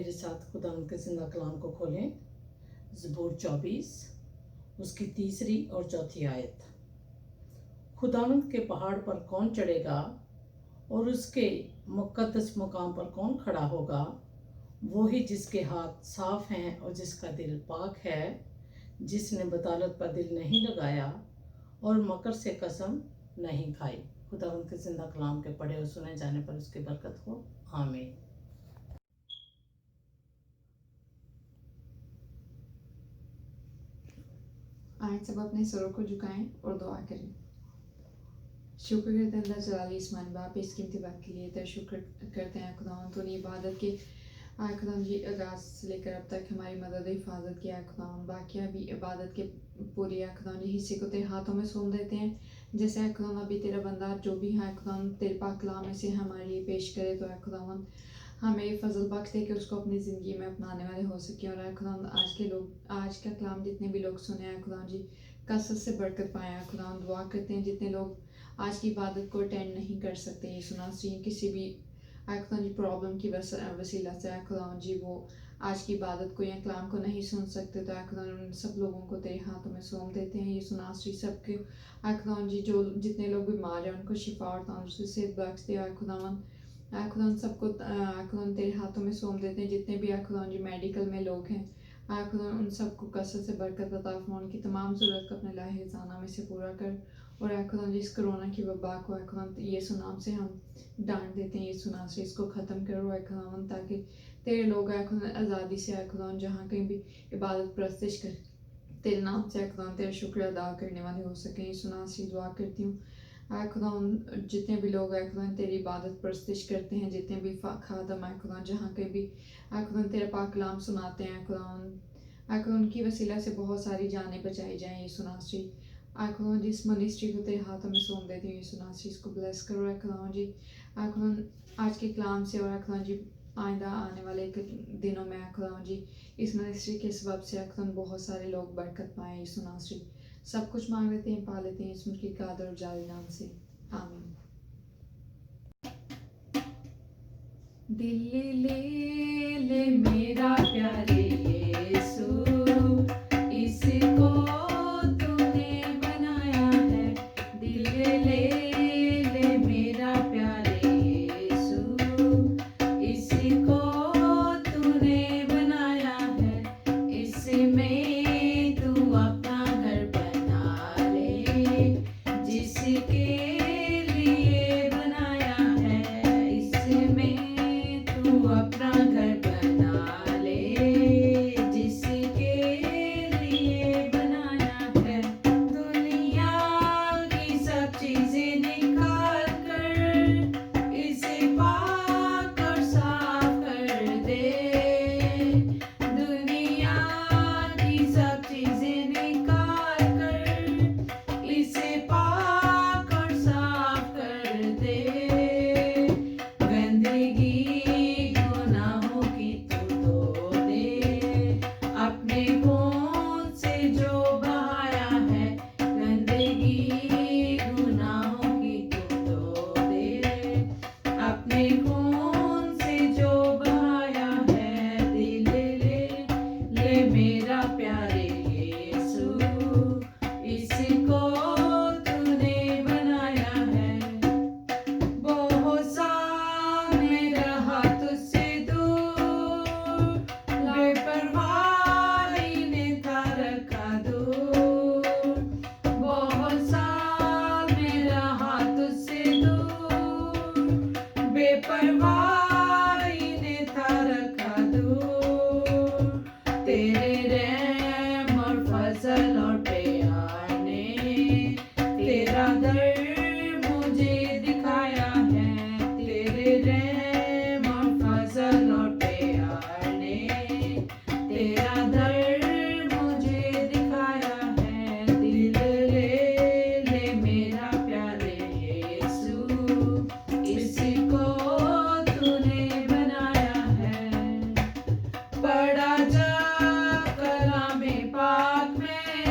میرے ساتھ خدا ان کے زندہ کلام کو کھولیں، زبور 24 اس کی تیسری اور چوتھی آیت۔ خداوند کے پہاڑ پر کون چڑھے گا اور اس کے مقدس مقام پر کون کھڑا ہوگا؟ وہی جس کے ہاتھ صاف ہیں اور جس کا دل پاک ہے، جس نے بطالت پر دل نہیں لگایا اور مکر سے قسم نہیں کھائی۔ خداوند کے زندہ کلام کے پڑھے اور سنے جانے پر اس کی برکت ہو، آمین۔ آئیں سب اپنے سروں کو جھکائیں اور دعا کریں۔ شکر کرتے ہیں اللہ جلالی اسمان باپ اس قیمتی بات کے لیے، تیرا شکر کرتے ہیں خداوند تو نے عبادت کے آئے خداوند جی آغاز سے لے کر اب تک ہماری مدد و حفاظت کی آئے خداوند، باقیہ بھی عبادت کے پوری آئے خداوند جی حصے کو تیرے ہاتھوں میں سونپ دیتے ہیں۔ جیسے آئے خداوند ابھی تیرا بندہ جو بھی آئے خداوند تیرے پاک کلام میں سے ہمارے لیے پیش کرے تو آئے خداوند ہمیں فضل بخش دے کہ اس کو اپنی زندگی میں اپنانے والے ہو سکیں، اور آئے خداوند آج کا کلام جتنے بھی لوگ سنے آئے خداوند جی کثرت سے برکت پائیں آئے خداوند۔ دعا کرتے ہیں جتنے لوگ آج کی عبادت کو اٹینڈ نہیں کر سکتے، یسوع ناصری کسی بھی آئے خداوند جی پرابلم کی وسیلہ سے آئے خداوند جی وہ آج کی عبادت کو یا کلام کو نہیں سن سکتے، تو آئے خداوند ان سب لوگوں کو تیرے ہاتھوں میں سونپ دیتے ہیں یسوع ناصری۔ سب کے آئے خداوند جی جو جتنے لوگ بیمار ہیں ان کو شفا اور تندرستی سے بخش دے آئے خداوند۔ آئے خداوند سب کو آئے خداوند تیرے ہاتھوں میں سونپ دیتے ہیں، جتنے بھی آئے خداوند جی میڈیکل میں لوگ ہیں آئے خداوند ان سب کو کثرت سے برکت عطا فرما، ان کی تمام ضرورت کو اپنے لاہ خزانہ میں سے پورا کر، اور آئے خداوند جی اس کرونا کی وبا کو آئے خداوند یسوع نام سے ہم ڈانٹ دیتے ہیں، یسوع نام سے اس کو ختم کرو آئے خداوند، تاکہ تیرے لوگ آئے خداوند آزادی سے آئے خداوند جہاں کہیں بھی عبادت پرستش کر تیرے نام سے آئے خداوند تیرا شکر ادا کرنے والے ہو سکیں۔ یسوع نام سے دعا کرتی ہوں آئے خداوند جتنے بھی لوگ آئے خداوند تیری عبادت پرستش کرتے ہیں، جتنے بھی خادم آئے خداوند جہاں کہیں بھی آئے خداوند تیرا پاک کلام سناتے ہیں آئے خداوند ان کی وسیلہ سے بہت ساری جانیں بچائی جائیں یسوع ناصری۔ آئے خداوند جس منسٹری کو تیرے ہاتھوں میں سونپ دیتی ہوں یسوع ناصری، اس کو بلیس کرو آئے خداوند جی۔ آئے خداوند آج کے کلام سے اور آئے خداوند جی آئندہ آنے والے دنوں میں آئے خداوند جی اس منسٹری کے سبب سے آئے خداوند بہت سارے لوگ برکت پائیں یسوع ناصری۔ سب کچھ مانگ لیتے ہیں، پا لیتے ہیں اس کی قادر اور جاری نام سے، آمین۔ دل لے لے میرا پیارے یسوع، اس کو تو نے بنایا ہے، دل لے لے میرا پیارے یسوع، اس کو تو نے بنایا ہے، اس میں تو اپنا گھر بنا لے، جس کے لیے بنایا ہے، اس میں تو اپنا گھر بنا لے، جس کے لیے بنایا ہے، دنیا کی سب چیزیں نکال کر اسے پاک اور صاف کر دے، دنیا کی سب چیزیں نکال کر اسے پاک اور صاف کر دے، گندگی گناہوں کی تو دھو دے، اپنے خون سے جو بہایا ہے، گندگی گناہوں کی تو دھو دے، اپنے خون سے جو بہایا ہے، دل لے لے میرا پیارے یسوع، اس کو تو نے بنایا ہے، بہت سا میں رہا تجھ سے دور، بے پرواہی نے تھا رکھا دور، بہت سا میں رہا تجھ سے دور، بے پرواہی نے تھا رکھا دور، تیرے رحم اور فضل اور پیار نے تیرا در مجھے دکھایا ہے، تیرے رحم اور فضل اور پیار نے تیرا در مجھے دکھایا ہے، دل لے لے میرا پیارے یسوع، اس کو تو نے بنایا ہے، پڑھا جا کلام پاک میں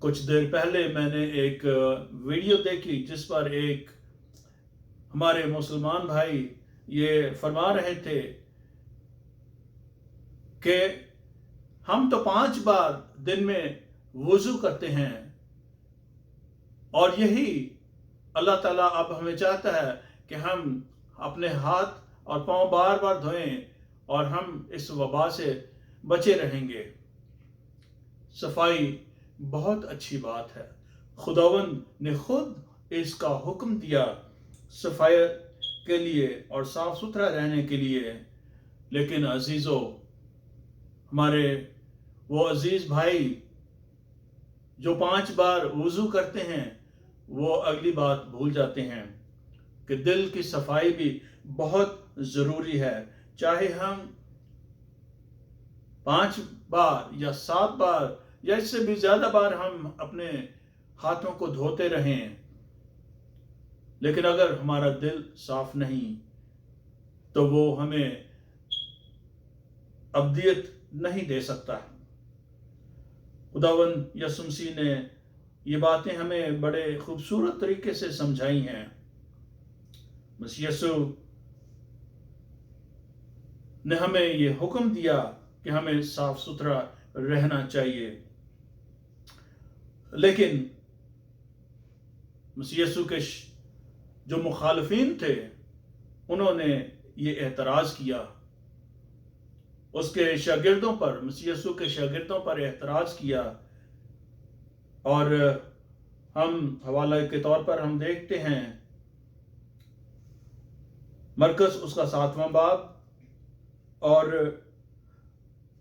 کچھ دیر پہلے میں نے ایک ویڈیو دیکھی جس پر ایک ہمارے مسلمان بھائی یہ فرما رہے تھے کہ ہم تو 5 بار دن میں وضو کرتے ہیں اور یہی اللہ تعالیٰ اب ہمیں چاہتا ہے کہ ہم اپنے ہاتھ اور پاؤں بار بار دھوئیں اور ہم اس وبا سے بچے رہیں گے۔ صفائی بہت اچھی بات ہے، خداوند نے خود اس کا حکم دیا صفائی کے لیے اور صاف ستھرا رہنے کے لیے، لیکن عزیزو، ہمارے وہ عزیز بھائی جو 5 بار وضو کرتے ہیں وہ اگلی بات بھول جاتے ہیں کہ دل کی صفائی بھی بہت ضروری ہے۔ چاہے ہم 5 بار یا 7 بار یا اس سے بھی زیادہ بار ہم اپنے ہاتھوں کو دھوتے رہیں، لیکن اگر ہمارا دل صاف نہیں تو وہ ہمیں ابدیت نہیں دے سکتا۔ خداوند یسوع مسیح نے یہ باتیں ہمیں بڑے خوبصورت طریقے سے سمجھائی ہیں۔ مسیح یسوع نے ہمیں یہ حکم دیا کہ ہمیں صاف ستھرا رہنا چاہیے، لیکن مسیح یسوع کے جو مخالفین تھے انہوں نے یہ اعتراض کیا، اس کے شاگردوں پر، مسیح یسوع کے شاگردوں پر اعتراض کیا، اور ہم حوالہ کے طور پر ہم دیکھتے ہیں مرکز اس کا 7واں باب اور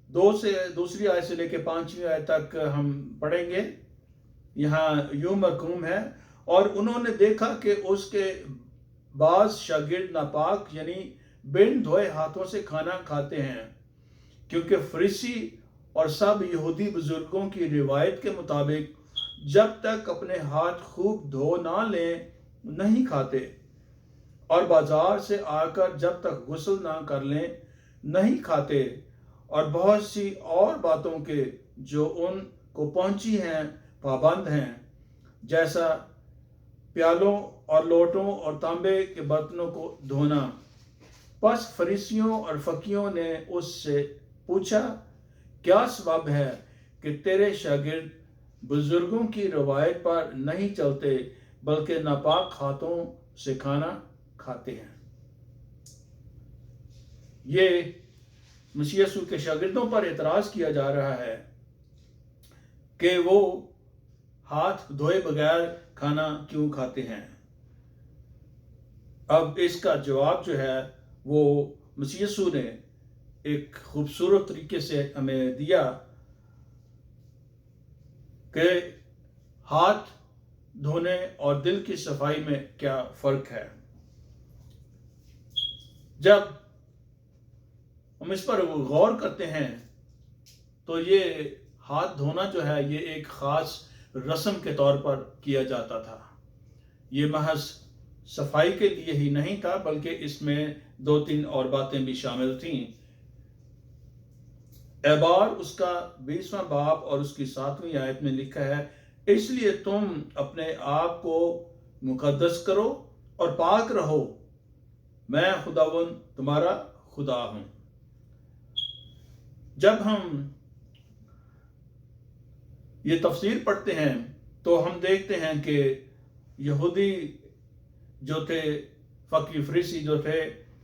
2 سے دوسری آیت سے لے کے 5ویں آیت تک ہم پڑھیں گے۔ یہاں یوں مرقوم ہے، اور انہوں نے دیکھا کہ اس کے بعض شاگرد ناپاک یعنی بن دھوئے ہاتھوں سے کھانا کھاتے ہیں، کیونکہ فریسی اور سب یہودی بزرگوں کی روایت کے مطابق جب تک اپنے ہاتھ خوب دھو نہ لیں نہیں کھاتے، اور بازار سے آ کر جب تک غسل نہ کر لیں نہیں کھاتے، اور بہت سی اور باتوں کے جو ان کو پہنچی ہیں پابند ہیں، جیسا پیالوں اور لوٹوں اور تانبے کے برتنوں کو دھونا۔ پس فریسیوں اور فقیوں نے اس سے پوچھا، کیا سبب ہے کہ تیرے شاگرد بزرگوں کی روایت پر نہیں چلتے بلکہ ناپاک ہاتھوں سے کھانا کھاتے ہیں؟ یہ مسیح یسوع کے شاگردوں پر اعتراض کیا جا رہا ہے کہ وہ ہاتھ دھوئے بغیر کھانا کیوں کھاتے ہیں۔ اب اس کا جواب جو ہے وہ مسیح یسوع نے ایک خوبصورت طریقے سے ہمیں دیا کہ ہاتھ دھونے اور دل کی صفائی میں کیا فرق ہے۔ جب ہم اس پر غور کرتے ہیں تو یہ ہاتھ دھونا جو ہے یہ ایک خاص رسم کے طور پر کیا جاتا تھا۔ یہ محض صفائی کے لیے ہی نہیں تھا بلکہ اس میں 2-3 اور باتیں بھی شامل تھیں۔ اعبار اس کا 20واں باب اور اس کی 7ویں آیت میں لکھا ہے، اس لیے تم اپنے آپ کو مقدس کرو اور پاک رہو، میں خداوند تمہارا خدا ہوں۔ جب ہم یہ تفسیر پڑھتے ہیں تو ہم دیکھتے ہیں کہ یہودی جو تھے، فقی فریسی جو تھے،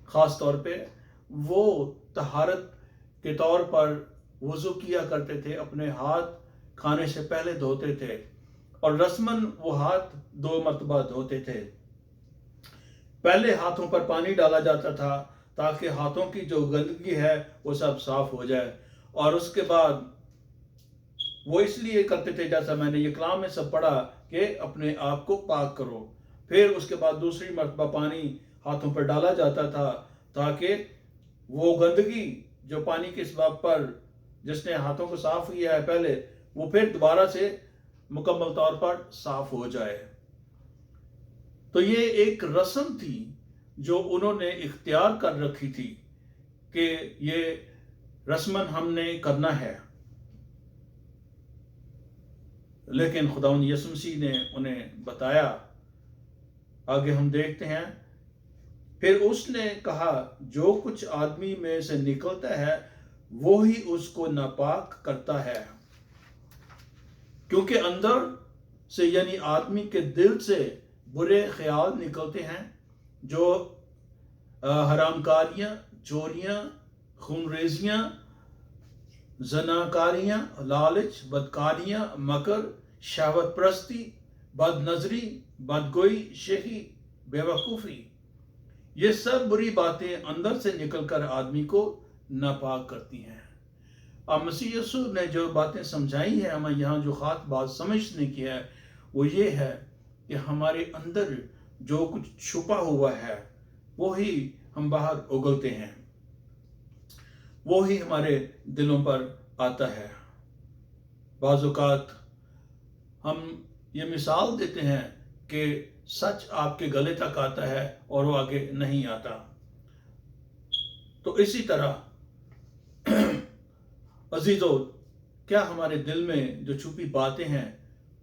خاص طور پہ وہ طہارت کے طور پر وضو کیا کرتے تھے، اپنے ہاتھ کھانے سے پہلے دھوتے تھے، اور رسماً وہ ہاتھ 2 مرتبہ دھوتے تھے۔ پہلے ہاتھوں پر پانی ڈالا جاتا تھا تاکہ ہاتھوں کی جو گندگی ہے وہ سب صاف ہو جائے، اور اس کے بعد وہ اس لیے کرتے تھے جیسا میں نے یہ کلام میں سب پڑھا کہ اپنے آپ کو پاک کرو۔ پھر اس کے بعد دوسری مرتبہ پانی ہاتھوں پر ڈالا جاتا تھا تاکہ وہ گندگی جو پانی کے سبب پر جس نے ہاتھوں کو صاف کیا ہے پہلے، وہ پھر دوبارہ سے مکمل طور پر صاف ہو جائے۔ تو یہ ایک رسم تھی جو انہوں نے اختیار کر رکھی تھی کہ یہ رسماً ہم نے کرنا ہے۔ لیکن خداوند یسوع مسیح نے انہیں بتایا. آگے ہم دیکھتے ہیں، پھر اس نے کہا جو کچھ آدمی میں سے نکلتا ہے وہی اس کو ناپاک کرتا ہے، کیونکہ اندر سے یعنی آدمی کے دل سے برے خیال نکلتے ہیں، جو حرام کاریاں، چوریاں، خون ریزیاں، زناکاریاں، لالچ، بدکاریاں، مکر، شہوت پرستی، بد نظری، بدگوئی، شہی، بے وقوفی. یہ سب بری باتیں اندر سے نکل کر آدمی کو ناپاک کرتی ہیں. اب مسیح یسوع نے جو باتیں سمجھائی ہیں، ہمیں یہاں جو خاص بات سمجھنے کی ہے وہ یہ ہے کہ ہمارے اندر جو کچھ چھپا ہوا ہے وہی ہم باہر اگلتے ہیں، وہی ہمارے دلوں پر آتا ہے. بعض اوقات ہم یہ مثال دیتے ہیں کہ سچ آپ کے گلے تک آتا ہے اور وہ آگے نہیں آتا. تو اسی طرح عزیزو، کیا ہمارے دل میں جو چھپی باتیں ہیں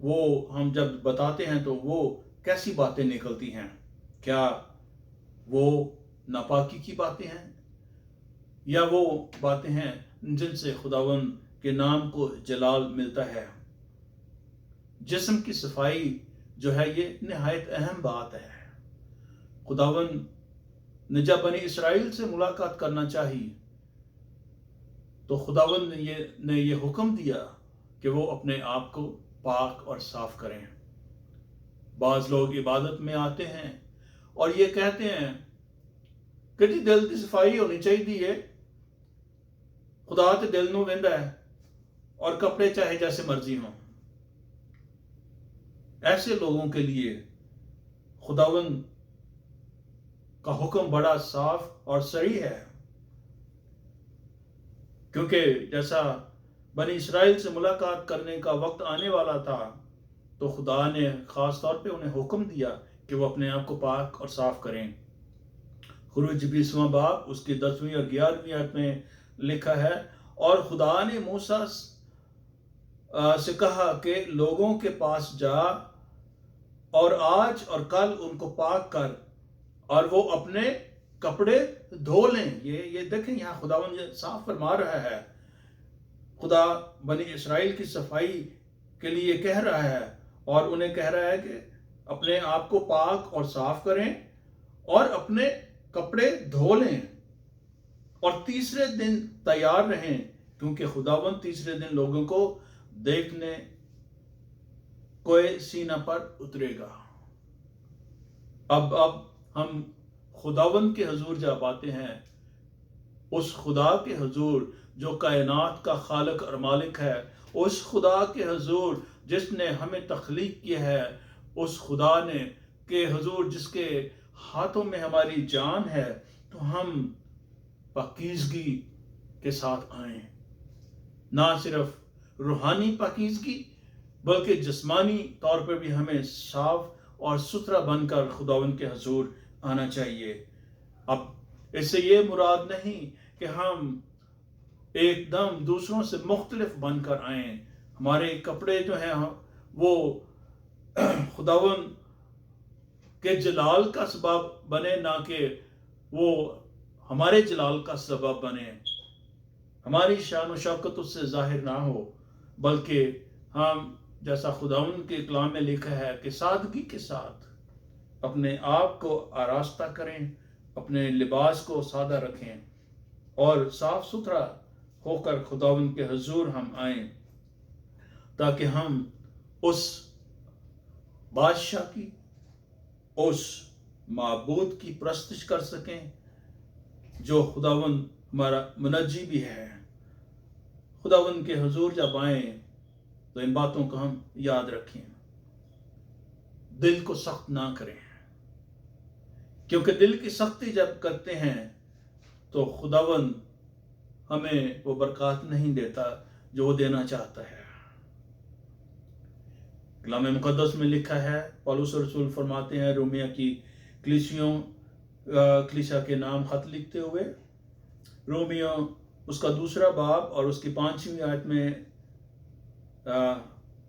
وہ ہم جب بتاتے ہیں تو وہ کیسی باتیں نکلتی ہیں؟ کیا وہ ناپاکی کی باتیں ہیں یا وہ باتیں ہیں جن سے خداوند کے نام کو جلال ملتا ہے؟ جسم کی صفائی جو ہے یہ نہایت اہم بات ہے. خداوند نے جب بنی اسرائیل سے ملاقات کرنا چاہی تو خداوند نے یہ حکم دیا کہ وہ اپنے آپ کو پاک اور صاف کریں. بعض لوگ عبادت میں آتے ہیں اور یہ کہتے ہیں کہ جی دل کی صفائی ہونی چاہیے، خدا تے دل نو ویندا ہے اور کپڑے چاہے جیسے مرضی ہوں. ایسے لوگوں کے لیے خداوند کا حکم بڑا صاف اور صریح ہے، کیونکہ جیسا بنی اسرائیل سے ملاقات کرنے کا وقت آنے والا تھا تو خدا نے خاص طور پہ انہیں حکم دیا کہ وہ اپنے آپ کو پاک اور صاف کریں. خروج 20واں باب اس کی 10ویں اور 11ویں آیت میں لکھا ہے، اور خدا نے موسیٰ سے کہا کہ لوگوں کے پاس جا اور آج اور کل ان کو پاک کر اور وہ اپنے کپڑے دھو لیں. یہ دیکھیں یہاں خداوند یہ صاف فرما رہا ہے. خدا بنی اسرائیل کی صفائی کے لیے کہہ رہا ہے اور انہیں کہہ رہا ہے کہ اپنے آپ کو پاک اور صاف کریں اور اپنے کپڑے دھو لیں اور تیسرے دن تیار رہیں، کیونکہ خداوند تیسرے دن لوگوں کو دیکھنے کوئے سینہ پر اترے گا. اب ہم خداوند کے حضور جب آتے ہیں، اس خدا کے حضور جو کائنات کا خالق اور مالک ہے، اس خدا کے حضور جس نے ہمیں تخلیق کیا ہے، اس خدا نے کے حضور جس کے ہاتھوں میں ہماری جان ہے، تو ہم پاکیزگی کے ساتھ آئیں. نہ صرف روحانی پاکیزگی بلکہ جسمانی طور پر بھی ہمیں صاف اور ستھرا بن کر خداوند کے حضور آنا چاہیے. اب اس سے یہ مراد نہیں کہ ہم ایک دم دوسروں سے مختلف بن کر آئیں. ہمارے کپڑے جو ہیں وہ خداوند کے جلال کا سبب بنے، نہ کہ وہ ہمارے جلال کا سبب بنے. ہماری شان و شوکت اس سے ظاہر نہ ہو، بلکہ ہم جیسا خداوند کے کلام میں لکھا ہے کہ سادگی کے ساتھ اپنے آپ کو آراستہ کریں، اپنے لباس کو سادہ رکھیں اور صاف ستھرا ہو کر خداوند کے حضور ہم آئیں، تاکہ ہم اس بادشاہ کی، اس معبود کی پرستش کر سکیں جو خداوند ہمارا منجی بھی ہے. خداوند کے حضور جب آئیں تو ان باتوں کو ہم یاد رکھیں، دل کو سخت نہ کریں، کیونکہ دل کی سختی جب کرتے ہیں تو خداوند ہمیں وہ برکات نہیں دیتا جو وہ دینا چاہتا ہے. کلام مقدس میں لکھا ہے، پولس رسول فرماتے ہیں رومیہ کی کلیسا کے نام خط لکھتے ہوئے، رومیہ اس کا 2 باب اور اس کی 5ویں آیت میں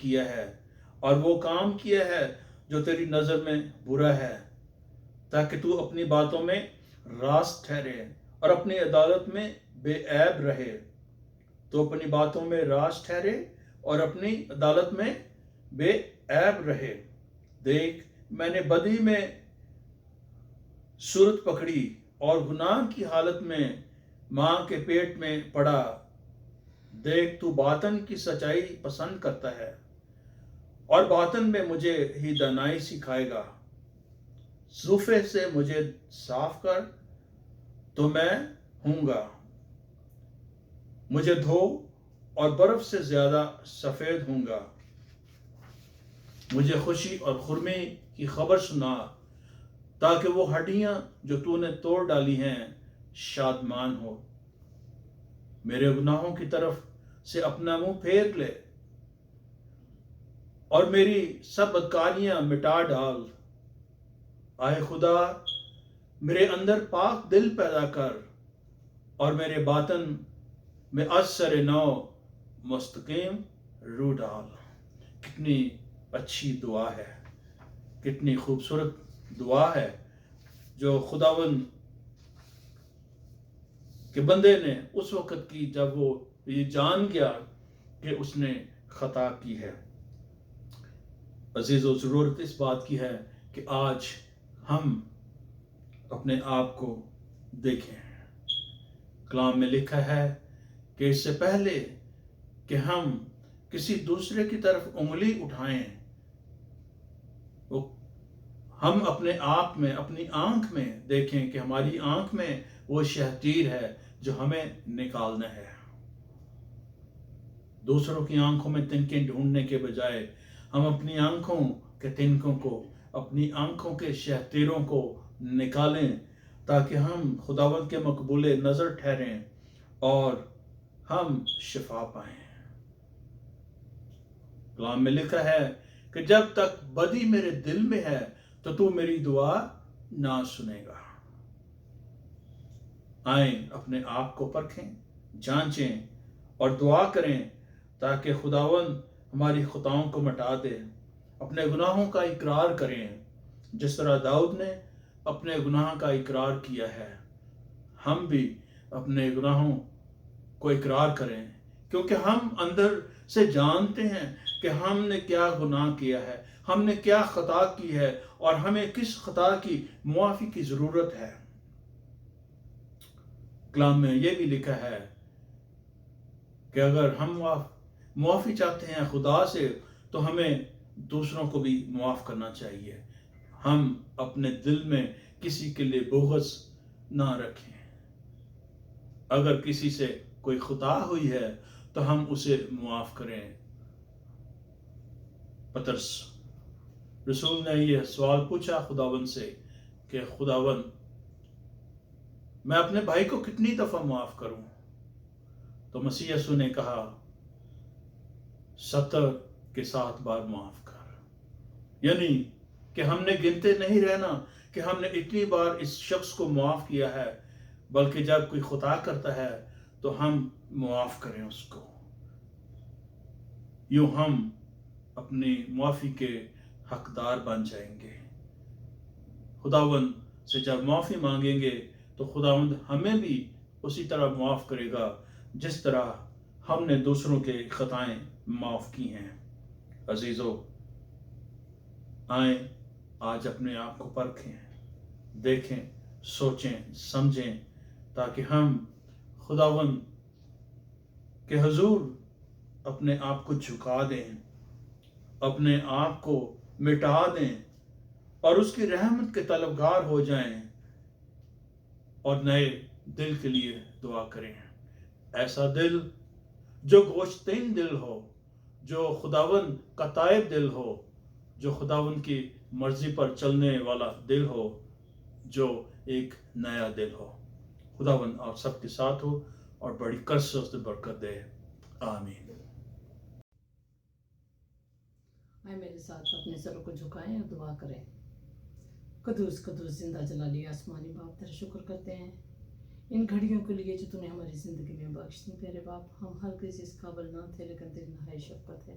کیا ہے اور وہ کام کیا ہے جو تیری نظر میں برا ہے، تاکہ تو اپنی باتوں میں راست ٹھہرے اور اپنی عدالت میں بے عیب رہے۔ تو اپنی باتوں میں راست ٹھہرے اور اپنی عدالت میں بے عیب رہے۔ دیکھ، میں نے بدی میں صورت پکڑی اور گناہ کی حالت میں ماں کے پیٹ میں پڑا۔ دیکھ، تو باطن کی سچائی پسند کرتا ہے اور باطن میں مجھے ہی دانائی سکھائے گا۔ صوفے سے مجھے صاف کر تو میں ہوں گا، مجھے دھو اور برف سے زیادہ سفید ہوں گا۔ مجھے خوشی اور خرمی کی خبر سنا، تاکہ وہ ہڈیاں جو تو نے توڑ ڈالی ہیں شادمان ہو۔ میرے گناہوں کی طرف سے اپنا منہ پھیر لے اور میری سب بدکاریاں مٹا ڈال۔ آئے خدا، میرے اندر پاک دل پیدا کر اور میرے باطن میں از سر نو مستقیم روح ڈال۔ کتنی اچھی دعا ہے، کتنی خوبصورت دعا ہے جو خداوند کے بندے نے اس وقت کی جب وہ یہ جان گیا کہ اس نے خطا کی ہے۔ عزیزو، ضرورت اس بات کی ہے کہ آج ہم اپنے آپ کو دیکھیں۔ کلام میں لکھا ہے کہ اس سے پہلے کہ ہم کسی دوسرے کی طرف انگلی اٹھائیں، ہم اپنے آپ میں، اپنی آنکھ میں دیکھیں کہ ہماری آنکھ میں وہ شہتیر ہے جو ہمیں نکالنا ہے۔ دوسروں کی آنکھوں میں تنکیں ڈھونڈنے کے بجائے ہم اپنی آنکھوں کے تنکوں کو، اپنی آنکھوں کے شہتیروں کو نکالیں، تاکہ ہم خداوند کے مقبول نظر ٹھہریں اور ہم شفا پائیں۔ کلام میں لکھا ہے کہ جب تک بدی میرے دل میں ہے تو میری دعا نہ سنے گا۔ آئیں اپنے آپ کو پرکھیں، جانچیں اور دعا کریں تاکہ خداوند ہماری خطاؤں کو مٹا دے۔ اپنے گناہوں کا اقرار کریں جس طرح داؤد نے اپنے گناہ کا اقرار کیا ہے۔ ہم بھی اپنے گناہوں کو اقرار کریں، کیونکہ ہم اندر سے جانتے ہیں کہ ہم نے کیا گناہ کیا ہے، ہم نے کیا خطا کی ہے اور ہمیں کس خطا کی معافی کی ضرورت ہے۔ کلام میں یہ بھی لکھا ہے کہ اگر ہم معافی چاہتے ہیں خدا سے تو ہمیں دوسروں کو بھی معاف کرنا چاہیے۔ ہم اپنے دل میں کسی کے لیے بغض نہ رکھیں۔ اگر کسی سے کوئی خطا ہوئی ہے تو ہم اسے معاف کریں۔ پطرس رسول نے یہ سوال پوچھا خداوند سے کہ خداوند، میں اپنے بھائی کو کتنی دفعہ معاف کروں؟ تو مسیح یسوع نے کہا 70 کے 7 بار معاف کر۔ یعنی کہ ہم نے گنتے نہیں رہنا کہ ہم نے اتنی بار اس شخص کو معاف کیا ہے، بلکہ جب کوئی خطا کرتا ہے تو ہم معاف کریں اس کو۔ یوں ہم اپنی معافی کے حقدار بن جائیں گے۔ خداوند سے جب معافی مانگیں گے تو خداوند ہمیں بھی اسی طرح معاف کرے گا جس طرح ہم نے دوسروں کے خطائیں معاف کی ہیں۔ عزیزو، آئیں آج اپنے آپ کو پرکھیں، دیکھیں، سوچیں، سمجھیں، تاکہ ہم خداوند کے حضور اپنے آپ کو جھکا دیں، اپنے آپ کو مٹا دیں اور اس کی رحمت کے طلبگار ہو جائیں اور نئے دل کے لیے دعا کریں۔ ایسا دل جو گوشتین دل ہو، جو خداوند کا تائب دل ہو، جو خداوند کی مرضی پر چلنے والا دل ہو، جو ایک نیا دل ہو۔ خداوند آپ سب کے ساتھ ہو اور بڑی کثرت سے برکت دے۔ آمین۔ آئے میرے ساتھ اپنے سروں کو جھکائیں اور دعا کریں۔ قدوس قدوس زندہ جلالی آسمانی باپ، تیرا شکر کرتے ہیں ان گھڑیوں کے لیے جو تو نے ہماری زندگی میں بخش دی۔ پیارے باپ، ہم ہر کسی اس قابل نہ تھے، لیکن تیری نہایت شفقت ہے،